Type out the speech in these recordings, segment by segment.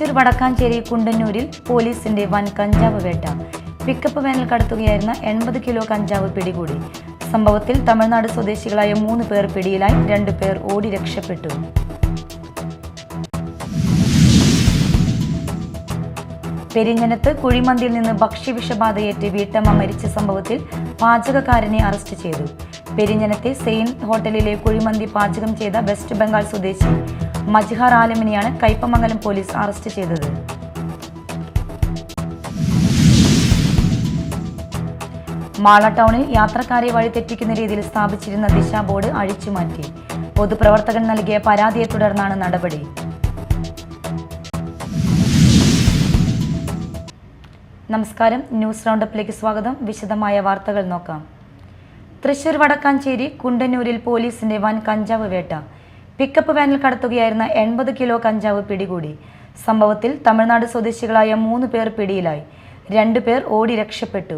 തൃശൂർ വടക്കാഞ്ചേരി കുണ്ടന്നൂരിൽ പോലീസിന്റെ വൻ കഞ്ചാവ് വേട്ട. പിക്കപ്പ് വാനിൽ കടത്തുകയായിരുന്ന 80 കിലോ കഞ്ചാവ് പിടികൂടി. സംഭവത്തിൽ തമിഴ്നാട് സ്വദേശികളായ 3 പേർ പിടിയിലായി, 2 പേർ ഓടി രക്ഷപ്പെട്ടു. പെരിഞ്ഞനത്ത് കുഴിമന്തിയിൽ നിന്ന് ഭക്ഷ്യവിഷബാധയേറ്റ് വീട്ടമ്മ മരിച്ച സംഭവത്തിൽ പാചകക്കാരനെ അറസ്റ്റ് ചെയ്തു. പെരിഞ്ഞനത്തെ സെയിൻ ഹോട്ടലിലെ കുഴിമന്തി പാചകം ചെയ്ത വെസ്റ്റ് ബംഗാൾ സ്വദേശി മജ്ഹർ ആലമിനെയാണ് കയ്പമംഗലം പോലീസ് അറസ്റ്റ് ചെയ്തത്. മാള ടൗണിൽ യാത്രക്കാരെ വഴിതെറ്റിക്കുന്ന രീതിയിൽ സ്ഥാപിച്ചിരുന്ന ദിശ ബോർഡ് അഴിച്ചുമാറ്റി. പൊതുപ്രവർത്തകൻ നൽകിയ പരാതിയെ തുടർന്നാണ് നടപടി. നമസ്കാരം, ന്യൂസ് റൗണ്ടപ്പിലേക്ക് സ്വാഗതം. വിശദമായ വാർത്തകൾ നോക്കാം. തൃശൂർ വടക്കാഞ്ചേരി കുണ്ടന്നൂരിൽ പോലീസിന്റെ വൻ കഞ്ചാവ് വേട്ട. പിക്കപ്പ് വാനിൽ കടത്തുകയായിരുന്ന 80 കിലോ കഞ്ചാവ് പിടികൂടി. സംഭവത്തിൽ തമിഴ്നാട് സ്വദേശികളായ 3 പേർ പിടിയിലായി, 2 പേർ ഓടി രക്ഷപ്പെട്ടു.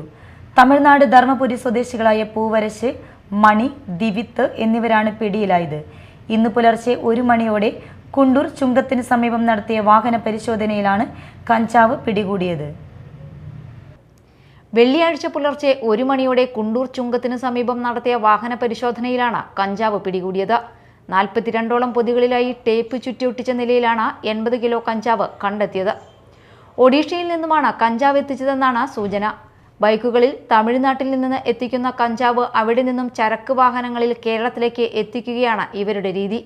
തമിഴ്നാട് ധർമ്മപുരി സ്വദേശികളായ പൂവരശ്, മണി, ദിവിത്ത് എന്നിവരാണ് പിടിയിലായത്. ഇന്ന് പുലർച്ചെ 1 മണിയോടെ കുണ്ടൂർ ചുങ്കത്തിന് സമീപം നടത്തിയ വാഹന പരിശോധനയിലാണ് കഞ്ചാവ് പിടികൂടിയത്. വെള്ളിയാഴ്ച പുലർച്ചെ 1 മണിയോടെ കുണ്ടൂർ ചുങ്കത്തിന് സമീപം നടത്തിയ വാഹന പരിശോധനയിലാണ് കഞ്ചാവ് പിടികൂടിയത്. 42ഓളം പൊതികളിലായി ടേപ്പ് ചുറ്റിയൊട്ടിച്ച നിലയിലാണ് 80 കിലോ കഞ്ചാവ് കണ്ടെത്തിയത്. ഒഡീഷയിൽ നിന്നുമാണ് കഞ്ചാവ് എത്തിച്ചതെന്നാണ് സൂചന. ബൈക്കുകളിൽ തമിഴ്നാട്ടിൽ നിന്ന് എത്തിക്കുന്ന കഞ്ചാവ് അവിടെ നിന്നും ചരക്ക് വാഹനങ്ങളിൽ കേരളത്തിലേക്ക് എത്തിക്കുകയാണ് ഇവരുടെ രീതി.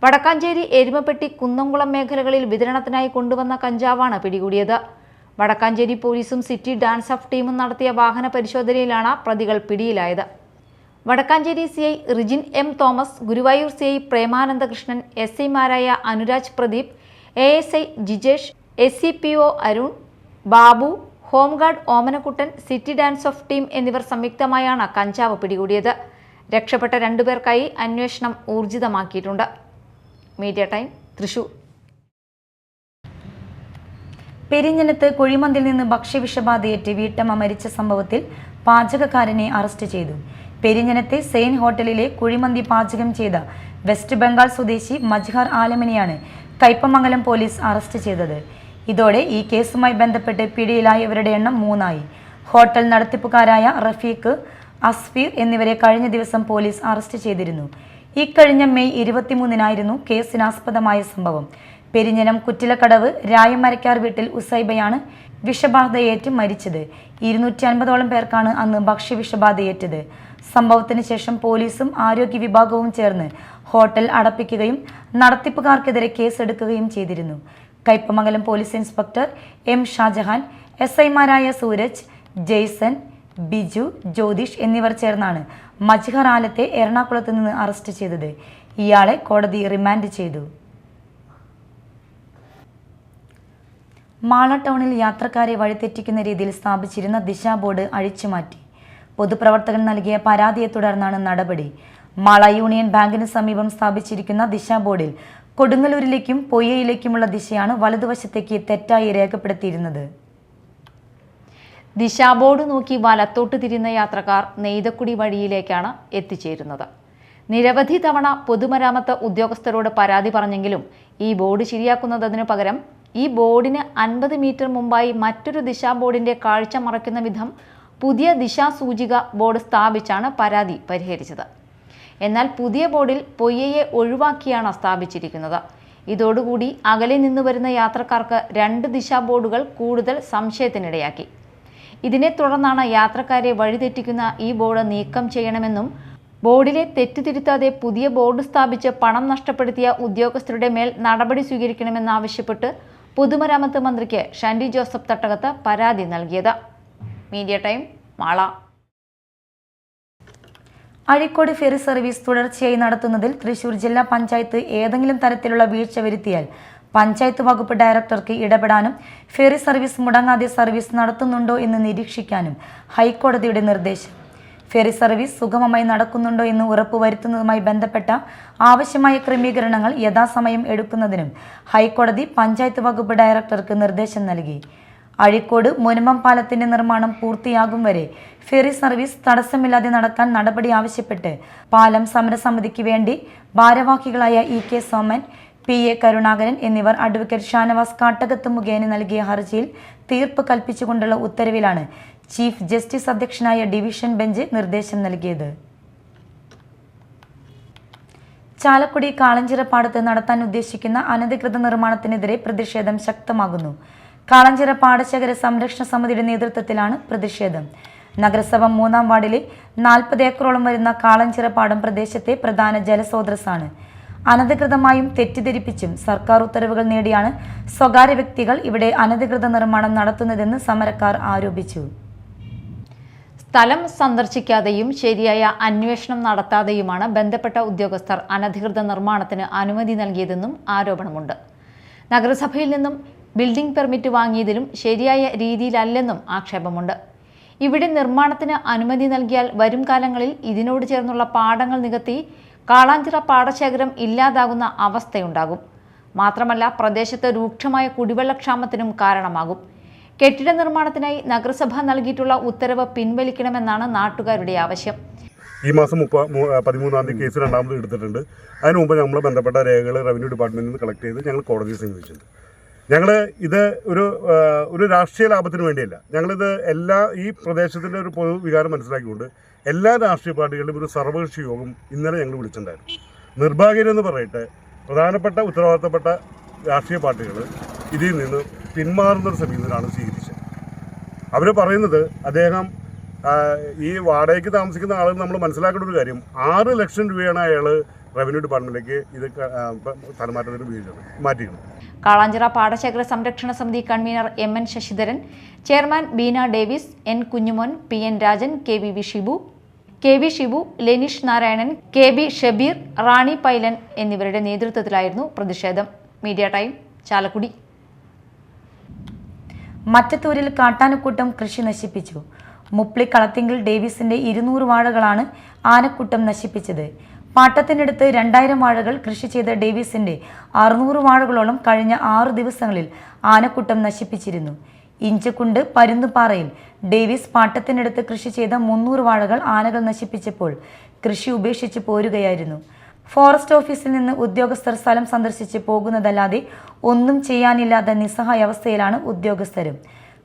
വടക്കാഞ്ചേരി, എരുമപ്പെട്ടി, കുന്നംകുളം മേഖലകളിൽ വിതരണത്തിനായി കൊണ്ടുവന്ന കഞ്ചാവാണ് പിടികൂടിയത്. വടക്കാഞ്ചേരി പോലീസും സിറ്റി ഡാൻസ് ഓഫ് ടീമും നടത്തിയ വാഹന പരിശോധനയിലാണ് പ്രതികൾ പിടിയിലായത്. Vadakkanchery CI Rijin M. Thomas, Guruvayur CI Premanandakrishnan, SI മാരായ Anuraj Pradeep, ASI Jijesh, SCPO Arun, Babu, home guard Omanakuttan, city DANSAF team എന്നിവർ സംയുക്തമായാണ് കഞ്ചാവ് പിടികൂടിയത്. രക്ഷപ്പെട്ട 2 പേർക്കായി അന്വേഷണം ഊർജിതമാക്കിയിട്ടുണ്ട്. Media time, Thrissur. പെരിഞ്ഞനത്ത് കുഴിമന്തിയിൽ നിന്ന് ഭക്ഷ്യവിഷബാധയേറ്റ് വീട്ടമ്മ മരിച്ച സംഭവത്തിൽ പാചകക്കാരനെ അറസ്റ്റ് ചെയ്തു. പെരിഞ്ഞനത്തെ സെയിൻ ഹോട്ടലിലെ കുഴിമന്തി പാചകം ചെയ്ത വെസ്റ്റ് ബംഗാൾ സ്വദേശി മജ്ഹർ ആലമിനെയാണ് കയ്പമംഗലം പോലീസ് അറസ്റ്റ് ചെയ്തത്. ഇതോടെ ഈ കേസുമായി ബന്ധപ്പെട്ട് പിടിയിലായവരുടെ എണ്ണം 3 ആയി. ഹോട്ടൽ നടത്തിപ്പുകാരായ റഫീഖ്, അസ്ഫീർ എന്നിവരെ കഴിഞ്ഞ ദിവസം പോലീസ് അറസ്റ്റ് ചെയ്തിരുന്നു. ഇക്കഴിഞ്ഞ മെയ് 23-നായിരുന്നു കേസിനാസ്പദമായ സംഭവം. പെരിഞ്ഞനം കുറ്റിലക്കടവ് രായമരക്കാർ വീട്ടിൽ ഉസൈബയാണ് വിഷബാധയേറ്റ് മരിച്ചത്. 250ഓളം പേർക്കാണ് അന്ന് ഭക്ഷ്യവിഷബാധയേറ്റത്. സംഭവത്തിന് ശേഷം പോലീസും ആരോഗ്യ വിഭാഗവും ചേർന്ന് ഹോട്ടൽ അടപ്പിക്കുകയും നടത്തിപ്പുകാർക്കെതിരെ കേസെടുക്കുകയും ചെയ്തിരുന്നു. Kaipamangalam police inspector M. Shajahan, SI മാരായ സൂരജ്, ജെയ്സൺ, ബിജു, ജ്യോതിഷ് എന്നിവർ ചേർന്നാണ് മജ്ഹർ ആലത്തെ എറണാകുളത്ത് നിന്ന് അറസ്റ്റ് ചെയ്തത്. ഇയാളെ കോടതി റിമാൻഡ് ചെയ്തു. മാള ടൗണിൽ യാത്രക്കാരെ വഴിതെറ്റിക്കുന്ന രീതിയിൽ സ്ഥാപിച്ചിരുന്ന ദിശ ബോർഡ് അഴിച്ചുമാറ്റി. പൊതുപ്രവർത്തകൻ നൽകിയ പരാതിയെ തുടർന്നാണ് നടപടി. മാള യൂണിയൻ ബാങ്കിന് സമീപം സ്ഥാപിച്ചിരിക്കുന്ന ദിശ ബോർഡിൽ കൊടുങ്ങല്ലൂരിലേക്കും പൊയ്യയിലേക്കുമുള്ള ദിശയാണ് വലതുവശത്തേക്ക് തെറ്റായി രേഖപ്പെടുത്തിയിരുന്നത്. ദിശാ ബോർഡ് നോക്കി വലത്തോട്ട് തിരിയുന്ന യാത്രക്കാർ നെയ്തക്കുടി വഴിയിലേക്കാണ് എത്തിച്ചേരുന്നത്. നിരവധി തവണ പൊതുമരാമത്ത് ഉദ്യോഗസ്ഥരോട് പരാതി പറഞ്ഞെങ്കിലും ഈ ബോർഡ് ശരിയാക്കുന്നതിനു പകരം ഈ ബോർഡിന് 50 മീറ്റർ മുമ്പായി മറ്റൊരു ദിശാ ബോർഡിന്റെ കാഴ്ച മറയ്ക്കുന്ന വിധം പുതിയ ദിശാ സൂചിക ബോർഡ് സ്ഥാപിച്ചാണ് പരാതി പരിഹരിച്ചത്. എന്നാൽ പുതിയ ബോർഡിൽ പൊയ്യയെ ഒഴിവാക്കിയാണ് സ്ഥാപിച്ചിരിക്കുന്നത്. ഇതോടുകൂടി അകലെ നിന്ന് വരുന്ന യാത്രക്കാർക്ക് 2 ദിശാ ബോർഡുകൾ കൂടുതൽ സംശയത്തിനിടയാക്കി. ഇതിനെ തുടർന്നാണ് യാത്രക്കാരെ വഴിതെറ്റിക്കുന്ന ഈ ബോർഡ് നീക്കം ചെയ്യണമെന്നും ബോർഡിലെ തെറ്റ് തിരുത്താതെ പുതിയ ബോർഡ് സ്ഥാപിച്ച് പണം നഷ്ടപ്പെടുത്തിയ ഉദ്യോഗസ്ഥരുടെ മേൽ നടപടി സ്വീകരിക്കണമെന്നാവശ്യപ്പെട്ട് പൊതുമരാമത്ത് മന്ത്രിക്ക് ഷാൻഡി ജോസഫ് തട്ടകത്ത് പരാതി നൽകിയത്. Media time, Mala. Azhikode ferry service തുടർച്ചയായി നടത്തുന്നതിൽ തൃശൂർ ജില്ലാ പഞ്ചായത്ത് ഏതെങ്കിലും തരത്തിലുള്ള വീഴ്ച വരുത്തിയാൽ പഞ്ചായത്ത് വകുപ്പ് ഡയറക്ടർക്ക് ഇടപെടാനും ഫെറി സർവീസ് മുടങ്ങാതെ സർവീസ് നടത്തുന്നുണ്ടോ എന്ന് നിരീക്ഷിക്കാനും ഹൈക്കോടതിയുടെ നിർദ്ദേശം. ഫെറി സർവീസ് സുഗമമായി നടക്കുന്നുണ്ടോ എന്ന് ഉറപ്പുവരുത്തുന്നതുമായി ബന്ധപ്പെട്ട ആവശ്യമായ ക്രമീകരണങ്ങൾ യഥാസമയം എടുക്കുന്നതിനും ഹൈക്കോടതി പഞ്ചായത്ത് വകുപ്പ് ഡയറക്ടർക്ക് നിർദ്ദേശം നൽകി. അഴീക്കോട് മുനമ്പം പാലത്തിന്റെ നിർമ്മാണം പൂർത്തിയാകും വരെ ഫെറി സർവീസ് തടസ്സമില്ലാതെ നടക്കാൻ നടപടി ആവശ്യപ്പെട്ട് പാലം സമരസമിതിക്ക് വേണ്ടി ഭാരവാഹികളായ EK സോമൻ, PA കരുണാകരൻ എന്നിവർ അഡ്വക്കേറ്റ് ഷാനവാസ് കാട്ടകത്ത് മുഖേന നൽകിയ ഹർജിയിൽ തീർപ്പ് കൽപ്പിച്ചുകൊണ്ടുള്ള ഉത്തരവിലാണ് ചീഫ് ജസ്റ്റിസ് അധ്യക്ഷനായ ഡിവിഷൻ ബെഞ്ച് നിർദ്ദേശം നൽകിയത്. ചാലക്കുടി കാളഞ്ചിറപ്പാടത്ത് നടത്താൻ ഉദ്ദേശിക്കുന്ന അനധികൃത നിർമ്മാണത്തിനെതിരെ പ്രതിഷേധം ശക്തമാകുന്നു. കാളഞ്ചിറ പാടശേഖര സംരക്ഷണ സമിതിയുടെ നേതൃത്വത്തിലാണ് പ്രതിഷേധം. നഗരസഭ 3-ാം വാർഡിലെ 40 ഏക്കറോളം വരുന്ന കാളഞ്ചിറ പാടം പ്രദേശത്തെ പ്രധാന ജലസ്രോതസ്സാണ്. അനധികൃതമായും തെറ്റിദ്ധരിപ്പിച്ചും സർക്കാർ ഉത്തരവുകൾ നേടിയാണ് സ്വകാര്യ വ്യക്തികൾ ഇവിടെ അനധികൃത നിർമ്മാണം നടത്തുന്നതെന്ന് സമരക്കാർ ആരോപിച്ചു. സ്ഥലം സന്ദർശിക്കാതെയും ശരിയായ അന്വേഷണം നടത്താതെയുമാണ് ബന്ധപ്പെട്ട ഉദ്യോഗസ്ഥർ അനധികൃത നിർമ്മാണത്തിന് അനുമതി നൽകിയതെന്നും ആരോപണമുണ്ട്. നഗരസഭയിൽ നിന്നും ബിൽഡിംഗ് പെർമിറ്റ് വാങ്ങിയതിലും ശരിയായ രീതിയിലല്ലെന്നും ആക്ഷേപമുണ്ട്. ഇവിടെ നിർമ്മാണത്തിന് അനുമതി നൽകിയാൽ വരും കാലങ്ങളിൽ ഇതിനോട് ചേർന്നുള്ള പാടങ്ങൾ നികത്തി കാളാഞ്ചിറ പാടശേഖരം ഇല്ലാതാകുന്ന അവസ്ഥയുണ്ടാകും. മാത്രമല്ല പ്രദേശത്ത് രൂക്ഷമായ കുടിവെള്ളക്ഷാമത്തിനും കാരണമാകും. കെട്ടിട നിർമ്മാണത്തിനായി നഗരസഭ നൽകിയിട്ടുള്ള ഉത്തരവ് പിൻവലിക്കണമെന്നാണ് നാട്ടുകാരുടെ ആവശ്യം. ഈ മാസം 13-ാം തീയതി കേസ് രണ്ടാമത് എടുത്തിട്ടുണ്ട്. അതിന് മുമ്പ് നമ്മൾ ബന്ധപ്പെട്ട രേഖകൾ റവന്യൂ ഡിപ്പാർട്ട്മെന്റിൽ നിന്ന് കളക്ട് ചെയ്ത് ഞങ്ങൾ കോടതിയിൽ സമീപിച്ചിട്ടുണ്ട്. ഞങ്ങൾ ഇത് ഒരു രാഷ്ട്രീയ ലാഭത്തിന് വേണ്ടിയല്ല. ഞങ്ങളിത് ഈ പ്രദേശത്തിൻ്റെ ഒരു പൊതു വികാരം മനസ്സിലാക്കിക്കൊണ്ട് എല്ലാ രാഷ്ട്രീയ പാർട്ടികളുടെയും ഒരു സർവകക്ഷി യോഗം ഇന്നലെ ഞങ്ങൾ വിളിച്ചിട്ടുണ്ടായിരുന്നു. നിർഭാഗ്യരെന്ന് പറയട്ടെ, പ്രധാനപ്പെട്ട ഉത്തരവാദിത്തപ്പെട്ട രാഷ്ട്രീയ പാർട്ടികൾ ഇതിൽ നിന്ന് പിന്മാറുന്നൊരു സമീപനമാണ് സ്വീകരിച്ചത്. അവർ പറയുന്നത് അദ്ദേഹം ഈ വാടകയ്ക്ക് താമസിക്കുന്ന ആളുകൾ നമ്മൾ മനസ്സിലാക്കേണ്ട ഒരു കാര്യം, 6 ലക്ഷം രൂപയാണ് അയാൾ റവന്യൂ ഡിപ്പാർട്ട്മെന്റിലേക്ക് ഇത് സ്ഥലമാറ്റത്തിന് മാറ്റിയിരുന്നു. കാളാഞ്ചിറ പാടശേഖര സംരക്ഷണ സമിതി convener MN Sasidharan, chairman Beena Davis, N Kunjumon, PN Rajan, KV Shibu, Lenish Narayanan, KB Shabeer, Rani Pailan എന്നിവരുടെ നേതൃത്വത്തിലായിരുന്നു പ്രതിഷേധം. Media time, Chalakudy. മറ്റത്തൂരിൽ കാട്ടാനക്കൂട്ടം കൃഷി നശിപ്പിച്ചു. മുപ്ലി കളത്തിങ്കിൽ ഡേവിസിന്റെ 200 വാഴകളാണ് ആനക്കൂട്ടം നശിപ്പിച്ചത്. പാട്ടത്തിനടുത്ത് 2000 വാഴകൾ കൃഷി ചെയ്ത ഡേവിസിന്റെ 600 വാഴകളോളം കഴിഞ്ഞ 6 ദിവസങ്ങളിൽ ആനക്കൂട്ടം നശിപ്പിച്ചിരുന്നു. ഇഞ്ചക്കുണ്ട് പരുന്തുപാറയിൽ ഡേവിസ് പാട്ടത്തിനടുത്ത് കൃഷി ചെയ്ത 300 വാഴകൾ ആനകൾ നശിപ്പിച്ചപ്പോൾ കൃഷി ഉപേക്ഷിച്ച് പോരുകയായിരുന്നു. ഫോറസ്റ്റ് ഓഫീസിൽ നിന്ന് ഉദ്യോഗസ്ഥർ സ്ഥലം സന്ദർശിച്ച് പോകുന്നതല്ലാതെ ഒന്നും ചെയ്യാനില്ലാത്ത നിസ്സഹായ അവസ്ഥയിലാണ് ഉദ്യോഗസ്ഥരും.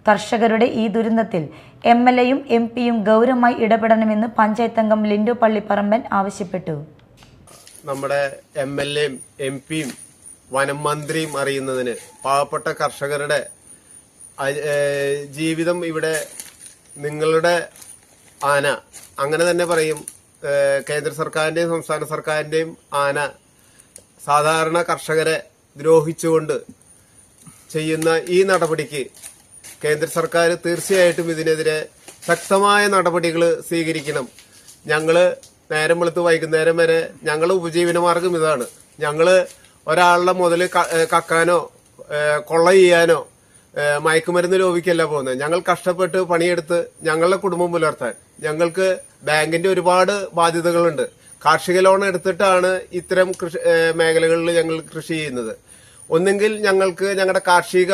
കർഷകരുടെ ഈ ദുരന്തത്തിൽ MLA-യും MP-യും ഗൗരവമായി ഇടപെടണമെന്ന് പഞ്ചായത്ത് അംഗം ലിൻഡോ പള്ളിപ്പറമ്പൻ ആവശ്യപ്പെട്ടു. നമ്മുടെ MLA-യും MP-യും വനം മന്ത്രിയും അറിയുന്നതിന് പാവപ്പെട്ട കർഷകരുടെ ജീവിതം ഇവിടെ നിങ്ങളുടെ ആന, അങ്ങനെ തന്നെ പറയും, കേന്ദ്ര സർക്കാരിന്റെയും സംസ്ഥാന സർക്കാരിന്റെയും ആന സാധാരണ കർഷകരെ ദ്രോഹിച്ചുകൊണ്ട് ചെയ്യുന്ന ഈ നടപടിക്ക് കേന്ദ്ര സർക്കാർ തീർച്ചയായിട്ടും ഇതിനെതിരെ ശക്തമായ നടപടികൾ സ്വീകരിക്കണം. ഞങ്ങള് നേരം വെളുത്ത് വൈകുന്നേരം വരെ ഞങ്ങളുടെ ഉപജീവനമാർഗം ഇതാണ്. ഞങ്ങള് ഒരാളുടെ മുതൽ കക്കാനോ കൊള്ള ചെയ്യാനോ മയക്കുമരുന്ന് ലോപിക്കല്ല പോകുന്നത്. ഞങ്ങൾ കഷ്ടപ്പെട്ട് പണിയെടുത്ത് ഞങ്ങളുടെ കുടുംബം പുലർത്താൻ ഞങ്ങൾക്ക് ബാങ്കിന്റെ ഒരുപാട് ബാധ്യതകളുണ്ട്. കാർഷിക ലോൺ എടുത്തിട്ടാണ് ഇത്തരം മേഖലകളിൽ ഞങ്ങൾ കൃഷി ചെയ്യുന്നത്. ഒന്നെങ്കിൽ ഞങ്ങൾക്ക് ഞങ്ങളുടെ കാർഷിക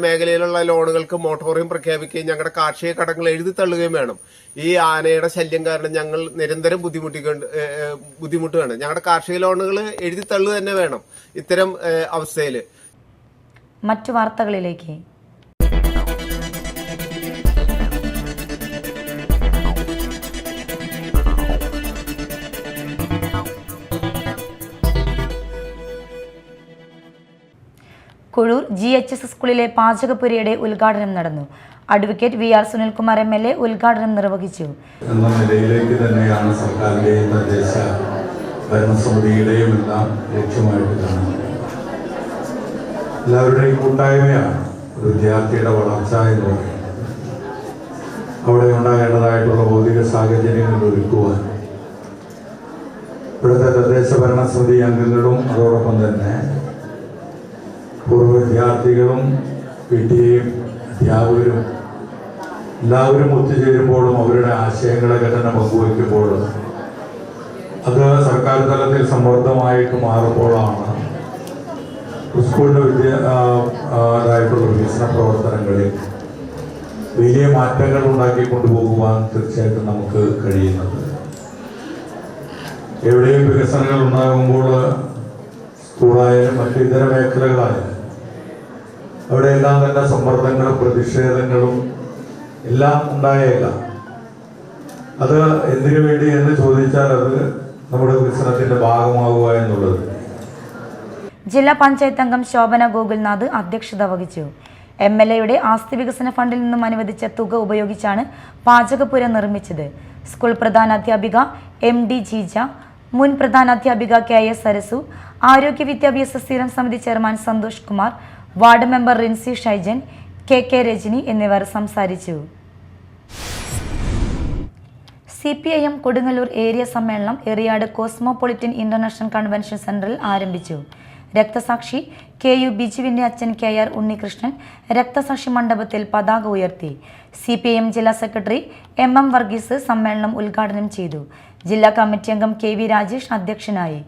മേഖലയിലുള്ള ലോണുകൾക്ക് മൊറട്ടോറിയം പ്രഖ്യാപിക്കുകയും ഞങ്ങളുടെ കാർഷിക കടങ്ങൾ എഴുതി തള്ളുകയും വേണം. ഈ ആനയുടെ ശല്യം കാരണം ഞങ്ങൾ നിരന്തരം ബുദ്ധിമുട്ടുകയാണ്. ഞങ്ങളുടെ കാർഷിക ലോണുകൾ എഴുതി തള്ളുക തന്നെ വേണം ഇത്തരം അവസ്ഥയിൽ. മറ്റു വാർത്തകളിലേക്ക്. കുഴൂർ GHS സ്കൂളിലെ പാചകപ്പുരയുടെ ഉദ്ഘാടനം നടന്നു. അഡ്വക്കേറ്റ് VR സുനിൽകുമാർ MLA ഉദ്ഘാടനം നിർവഹിച്ചു. എന്ന നിലയിലേക്ക് തന്നെയാണ് സർക്കാരിന്റെയും തദ്ദേശ ഭരണസമിതിയുടെയും എല്ലാം ലക്ഷ്യമായിട്ട് കാണുന്നത്. എല്ലാവരുടെയും കൂട്ടായ്മയാണ് ഒരു വിദ്യാർത്ഥിയുടെ വളർച്ച എന്ന് പറയുന്നത്. അവിടെ ഉണ്ടാകേണ്ടതായിട്ടുള്ള ഭൗതിക സാഹചര്യങ്ങൾ ഒരുക്കുവാൻ ഇവിടുത്തെ തദ്ദേശ ഭരണസമിതി അംഗങ്ങളും അതോടൊപ്പം തന്നെ പൂർവ്വ വിദ്യാർത്ഥികളും PTA-യും അധ്യാപകരും എല്ലാവരും ഒത്തുചേരുമ്പോഴും അവരുടെ ആശയങ്ങളൊക്കെ തന്നെ പങ്കുവയ്ക്കുമ്പോഴും അത് സർക്കാർ തലത്തിൽ സമ്മർദ്ദമായിട്ട് മാറുമ്പോഴാണ് സ്കൂളിൻ്റെ ആയിട്ടുള്ള വികസന പ്രവർത്തനങ്ങളിൽ വലിയ മാറ്റങ്ങൾ ഉണ്ടാക്കിക്കൊണ്ടുപോകുവാൻ തീർച്ചയായിട്ടും നമുക്ക് കഴിയുന്നത്. എവിടെയും വികസനങ്ങൾ ഉണ്ടാകുമ്പോൾ സ്കൂളായാലും മറ്റു ഇതര മേഖലകളായാലും അവിടെയെല്ലാം തന്നെ സമ്മർദ്ദങ്ങളും പ്രതിഷേധങ്ങളും എല്ലാം ഉണ്ടായേക്ക. അത് എന്തിനു വേണ്ടി എന്ന് ചോദിച്ചാൽ അത് നമ്മുടെ വികസനത്തിന്റെ ഭാഗമാവുക എന്നുള്ളത്. ജില്ലാ പഞ്ചായത്ത് അംഗം ശോഭന ഗോകുൽനാഥ് അധ്യക്ഷത വഹിച്ചു. MLAയുടെ ആസ്തി വികസന ഫണ്ടിൽ നിന്നും അനുവദിച്ച തുക ഉപയോഗിച്ചാണ് പാചകപ്പുര നിർമ്മിച്ചത്. സ്കൂൾ പ്രധാനാധ്യാപിക MD ജീജ, മുൻ പ്രധാനാധ്യാപിക KS സരസു, ആരോഗ്യ വിദ്യാഭ്യാസ സ്ഥിരം സമിതി chairman Santhosh Kumar, ward member Rincy Shaijan, KK Rajani എന്നിവർ സംസാരിച്ചു. CPIM കൊടുങ്ങല്ലൂർ ഏരിയ സമ്മേളനം എറിയാട് കോസ്മോപൊളിറ്റൻ ഇന്റർനാഷണൽ കൺവെൻഷൻ സെന്ററിൽ ആരംഭിച്ചു. രക്തസാക്ഷി KU ബിജുവിന്റെ അച്ഛൻ KR ഉണ്ണികൃഷ്ണൻ രക്തസാക്ഷി മണ്ഡപത്തിൽ പതാക ഉയർത്തി. CPIM ജില്ലാ സെക്രട്ടറി MM വർഗീസ് സമ്മേളനം ഉദ്ഘാടനം ചെയ്തു. ജില്ലാ കമ്മിറ്റി അംഗം KV രാജേഷ് അധ്യക്ഷനായി.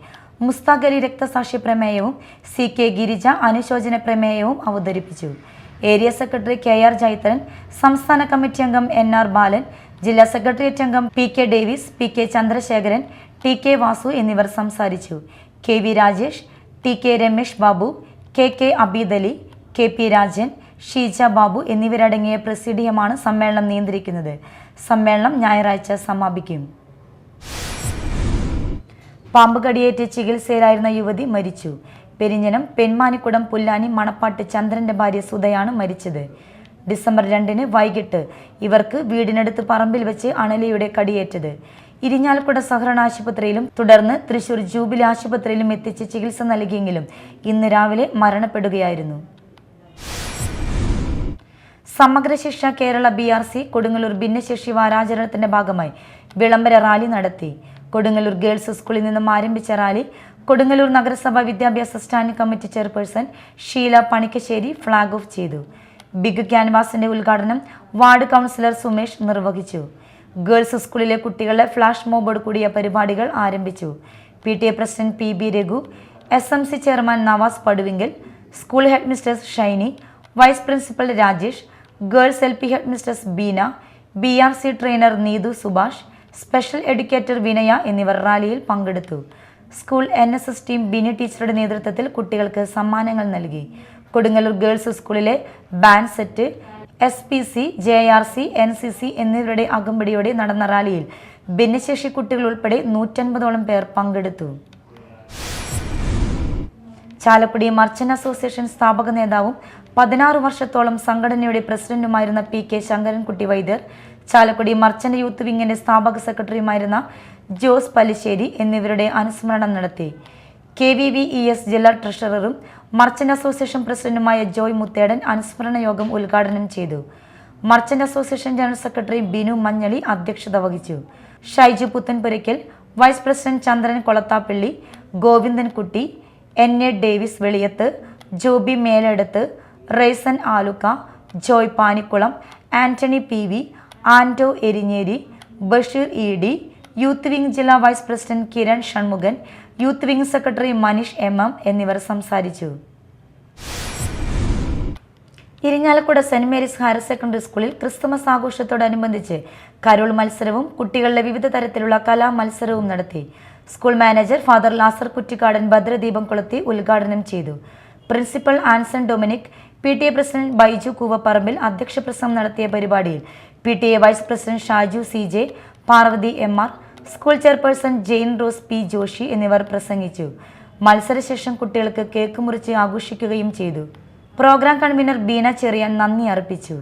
മുസ്താഖ് അലി രക്തസാക്ഷി പ്രമേയവും CK ഗിരിജ അനുശോചന പ്രമേയവും അവതരിപ്പിച്ചു. ഏരിയ സെക്രട്ടറി KR ജൈത്രൻ, സംസ്ഥാന കമ്മിറ്റി അംഗം NR ബാലൻ, ജില്ലാ സെക്രട്ടേറിയറ്റ് അംഗം PK Davis, PK Chandrasekharan, TK Vasu എന്നിവർ സംസാരിച്ചു. KV Rajesh, TK Ramesh Babu, KK Abid Ali, KP Rajan, Sheeja Babu എന്നിവരടങ്ങിയ പ്രസിഡിയമാണ് സമ്മേളനം നിയന്ത്രിക്കുന്നത്. സമ്മേളനം ഞായറാഴ്ച സമാപിക്കും. പാമ്പ് കടിയേറ്റ് ചികിത്സയിലായിരുന്ന യുവതി മരിച്ചു. പെരിഞ്ഞനം പെൺമാനിക്കുടം പുല്ലാനി മണപ്പാട്ട് ചന്ദ്രന്റെ ഭാര്യ സുധയാണ് മരിച്ചത്. ഡിസംബർ 2 വൈകിട്ട് ഇവർക്ക് വീടിനടുത്ത് പറമ്പിൽ വെച്ച് അണലിയുടെ കടിയേറ്റത്. ഇരിഞ്ഞാലക്കുട സഹകരണ ആശുപത്രിയിലും തുടർന്ന് തൃശൂർ ജൂബിലി ആശുപത്രിയിലും എത്തിച്ച് ചികിത്സ നൽകിയെങ്കിലും ഇന്ന് രാവിലെ മരണപ്പെടുകയായിരുന്നു. സമഗ്ര ശിക്ഷ കേരള BRC കൊടുങ്ങല്ലൂർ ഭിന്നശേഷി വാരാചരണത്തിന്റെ ഭാഗമായി വിളംബര റാലി നടത്തി. കൊടുങ്ങല്ലൂർ ഗേൾസ് സ്കൂളിൽ നിന്നും ആരംഭിച്ച റാലി കൊടുങ്ങല്ലൂർ നഗരസഭ വിദ്യാഭ്യാസ standing committee chairperson Sheela Panikkassery flag off ചെയ്തു. ബിഗ് ക്യാൻവാസിന്റെ ഉദ്ഘാടനം വാർഡ് കൗൺസിലർ സുമേഷ് നിർവഹിച്ചു. ഗേൾസ് സ്കൂളിലെ കുട്ടികളുടെ ഫ്ലാഷ് മോബോട് കൂടിയ പരിപാടികൾ ആരംഭിച്ചു. PTA president PB Raghu, SMC chairman Navas Paduvinkal, school head mistress Shiny, vice principal Rajesh, girls LP head mistress Beena, BRC trainer Neethu Subhash, special educator Vinaya എന്നിവർ റാലിയിൽ പങ്കെടുത്തു. സ്കൂൾ NSS ടീം ബിനി ടീച്ചറുടെ നേതൃത്വത്തിൽ കുട്ടികൾക്ക് സമ്മാനങ്ങൾ നൽകി. കൊടുങ്ങല്ലൂർ ഗേൾസ് സ്കൂളിലെ band set, SPC, JRC, NCC എന്നിവരുടെ അകമ്പടിയോടെ നടന്ന റാലിയിൽ ഭിന്നശേഷി കുട്ടികൾ ഉൾപ്പെടെ 150ഓളം പേർ പങ്കെടുത്തു. ചാലക്കുടി മർച്ചന്റ് അസോസിയേഷൻ സ്ഥാപക നേതാവും 16 വർഷത്തോളം സംഘടനയുടെ പ്രസിഡന്റുമായിരുന്ന PK ശങ്കരൻകുട്ടി വൈദ്യർ, ചാലക്കുടി മർച്ചന്റ് യൂത്ത് വിങ്ങിന്റെ സ്ഥാപക സെക്രട്ടറിയുമായിരുന്ന ജോസ് പല്ലിശ്ശേരി എന്നിവരുടെ അനുസ്മരണം നടത്തി. KVVES ജില്ലാ ട്രഷററും മർച്ചന്റ് അസോസിയേഷൻ പ്രസിഡന്റുമായ ജോയ് മുത്തേടൻ അനുസ്മരണ യോഗം ഉദ്ഘാടനം ചെയ്തു. Merchant association general secretary Binu Manjali അധ്യക്ഷത വഹിച്ചു. Shaiju Puthenpurackal, vice president Chandran Kolathappally, Govindankutty, NA Davis Veliyath, Joby Meleduth, Reson Aluka, Joy Panikkulam, Antony PV, Anto Erinjeri, Basheer ED, youth wing ജില്ലാ vice president Kiran Shanmughan, youth wing secretary Manish MM എന്നിവർ സംസാരിച്ചു. Irinjalakuda saint Mary's higher secondary സ്കൂളിൽ ക്രിസ്തുമസ് ആഘോഷത്തോടനുബന്ധിച്ച് കരോൾ മത്സരവും കുട്ടികളുടെ വിവിധ തരത്തിലുള്ള കലാ മത്സരവും നടത്തി. School manager father Lazar Kuttikadan ഭദ്രദീപം കൊളുത്തി ഉദ്ഘാടനം ചെയ്തു. Principal Anson Dominic, PTA president Baiju Koovaparambil അധ്യക്ഷ പ്രസംഗം നടത്തിയ പരിപാടിയിൽ PTA vice president Shaju CJ, Parvathy MR, school chairperson Jain Rose P Joshi എന്നിവർ പ്രസംഗിച്ചു. മത്സരശേഷം കുട്ടികൾക്ക് കേക്ക് മുറിച്ച് ആഘോഷിക്കുകയും ചെയ്തു. പ്രോഗ്രാം കൺവീനർ ബീന ചെറിയാൻ നന്ദി അർപ്പിച്ചു.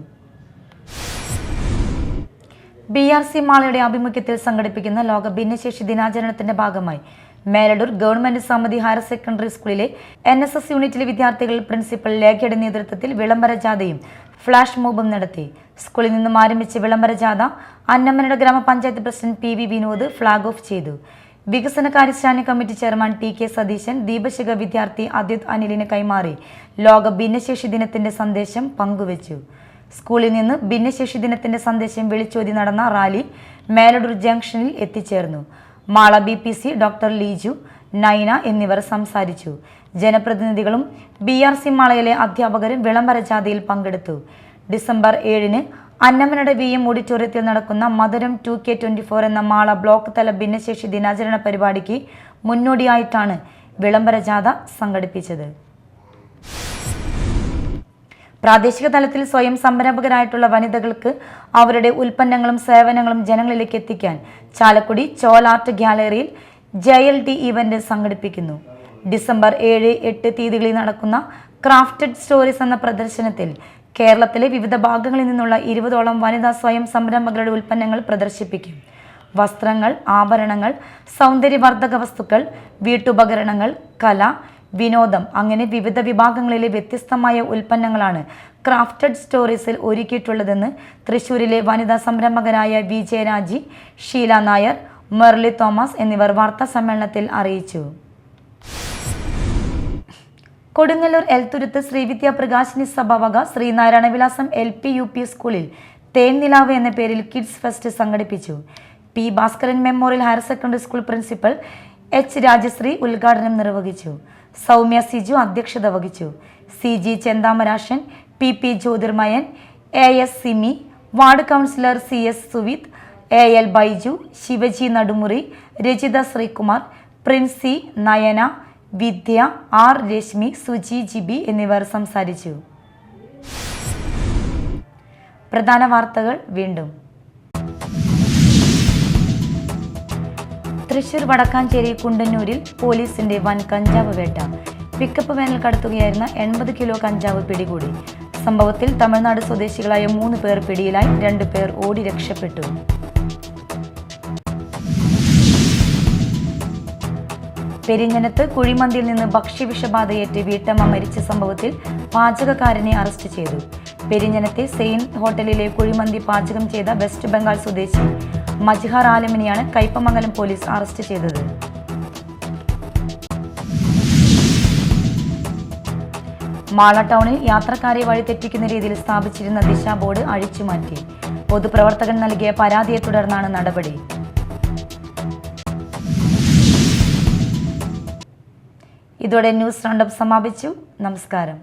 BRC മാളയുടെ ആഭിമുഖ്യത്തിൽ സംഘടിപ്പിക്കുന്ന ലോക ഭിന്നശേഷി ദിനാചരണത്തിന്റെ ഭാഗമായി മേലടൂർ ഗവൺമെന്റ് സമിതി ഹയർ സെക്കൻഡറി സ്കൂളിലെ NSS യൂണിറ്റിലെ വിദ്യാർത്ഥികൾ പ്രിൻസിപ്പൽ ലേഖയുടെ നേതൃത്വത്തിൽ വിളംബര ജാഥയും ഫ്ലാഷ് മോബും നടത്തി. സ്കൂളിൽ നിന്നും ആരംഭിച്ച വിളംബര ജാഥ Annamanada grama panchayat president PV Vinod flag off ചെയ്തു. വികസനകാര്യ standing committee chairman TK Satheesan ദീപശിഖ വിദ്യാർത്ഥി അദ്യുത് അനിലിന് കൈമാറി ലോക ഭിന്നശേഷി ദിനത്തിന്റെ സന്ദേശം പങ്കുവച്ചു. സ്കൂളിൽ നിന്ന് ഭിന്നശേഷി ദിനത്തിന്റെ സന്ദേശം വിളിച്ചോതി നടന്ന റാലി മേലടൂർ ജംഗ്ഷനിൽ എത്തിച്ചേർന്നു. മാള BPC ഡോക്ടർ ലീജു, നൈന എന്നിവർ സംസാരിച്ചു. ജനപ്രതിനിധികളും BRC മാളയിലെ അധ്യാപകരും വിളംബര ജാഥയിൽ പങ്കെടുത്തു. ഡിസംബർ 7 അന്നമനട VM ഓഡിറ്റോറിയത്തിൽ നടക്കുന്ന മധുരം 2K24 എന്ന മാള ബ്ലോക്ക് തല ഭിന്നശേഷി ദിനാചരണ പരിപാടിക്ക് മുന്നോടിയായിട്ടാണ് വിളംബര ജാഥ സംഘടിപ്പിച്ചത്. പ്രാദേശിക തലത്തിൽ സ്വയം സംരംഭകരായിട്ടുള്ള വനിതകൾക്ക് അവരുടെ ഉൽപ്പന്നങ്ങളും സേവനങ്ങളും ജനങ്ങളിലേക്ക് എത്തിക്കാൻ ചാലക്കുടി ചോൽ ആർട്ട് ഗ്യാലറിയിൽ JLT ഇവന്റ് സംഘടിപ്പിക്കുന്നു. ഡിസംബർ 7, 8 തീയതികളിൽ നടക്കുന്ന ക്രാഫ്റ്റഡ് സ്റ്റോറീസ് എന്ന പ്രദർശനത്തിൽ കേരളത്തിലെ വിവിധ ഭാഗങ്ങളിൽ നിന്നുള്ള 20ഓളം വനിതാ സ്വയം സംരംഭകരുടെ ഉൽപ്പന്നങ്ങൾ പ്രദർശിപ്പിക്കും. വസ്ത്രങ്ങൾ, ആഭരണങ്ങൾ, സൗന്ദര്യവർദ്ധക വസ്തുക്കൾ, വീട്ടുപകരണങ്ങൾ, കല, വിനോദം അങ്ങനെ വിവിധ വിഭാഗങ്ങളിലെ വ്യത്യസ്തമായ ഉൽപ്പന്നങ്ങളാണ് ക്രാഫ്റ്റഡ് സ്റ്റോറീസിൽ ഒരുക്കിയിട്ടുള്ളതെന്ന് തൃശ്ശൂരിലെ വനിതാ സംരംഭകരായ VJ രാജി, ഷീല നായർ, മെർലി തോമസ് എന്നിവർ വാർത്താ സമ്മേളനത്തിൽ അറിയിച്ചു. കൊടുങ്ങല്ലൂർ എൽത്തുരുത്ത് ശ്രീവിദ്യ പ്രകാശിനി സഭ വക ശ്രീനാരായണ വിലാസം LP UP സ്കൂളിൽ തേൻനിലാവ് എന്ന പേരിൽ കിഡ്സ് ഫെസ്റ്റ് സംഘടിപ്പിച്ചു. P Bhaskaran memorial higher secondary school principal H Rajasree ഉദ്ഘാടനം നിർവഹിച്ചു. സൗമ്യ സിജു അധ്യക്ഷത വഹിച്ചു. CG Chenthamarashan, PP Jyothirmayan, AS Simi, ward councillor CS Suvith, AL Baiju, Shivaji Nadumuri, Rajitha Sreekumar, Princy, Nayana, Vidya, R Reshmi, Suji, Jibi എന്നിവർ സംസാരിച്ചു. പ്രധാന വാർത്തകൾ വീണ്ടും. തൃശൂർ വടക്കാഞ്ചേരി കുണ്ടന്നൂരിൽ പോലീസിന്റെ വൻ കഞ്ചാവ് വേട്ട. പിക്കപ്പ് വാനിൽ കടത്തുകയായിരുന്ന 80 കിലോ കഞ്ചാവ് പിടികൂടി. സംഭവത്തിൽ തമിഴ്നാട് സ്വദേശികളായ 3 പേർ പിടിയിലായി, 2 പേർ ഓടി രക്ഷപ്പെട്ടു. പെരിഞ്ഞനത്ത് കുഴിമന്തിയിൽ നിന്ന് ഭക്ഷ്യവിഷബാധയേറ്റ് വീട്ടമ്മ മരിച്ച സംഭവത്തിൽ പാചകക്കാരനെ അറസ്റ്റ് ചെയ്തു. പെരിഞ്ഞനത്തെ സെയിൻ ഹോട്ടലിലെ കുഴിമന്തി പാചകം ചെയ്ത വെസ്റ്റ് ബംഗാൾ സ്വദേശി മജ്ഹർ ആലമിനെയാണ് കയ്പമംഗലം പോലീസ് അറസ്റ്റ് ചെയ്തത്. മാള ടൗണിൽ യാത്രക്കാരെ വഴിതെറ്റിക്കുന്ന രീതിയിൽ സ്ഥാപിച്ചിരുന്ന ദിശ ബോർഡ് അഴിച്ചുമാറ്റി. പൊതുപ്രവർത്തകൻ നൽകിയ പരാതിയെ തുടർന്നാണ് നടപടി. ഇതോടെ ന്യൂസ് റൗണ്ടപ്പ് സമാപിച്ചു. നമസ്കാരം.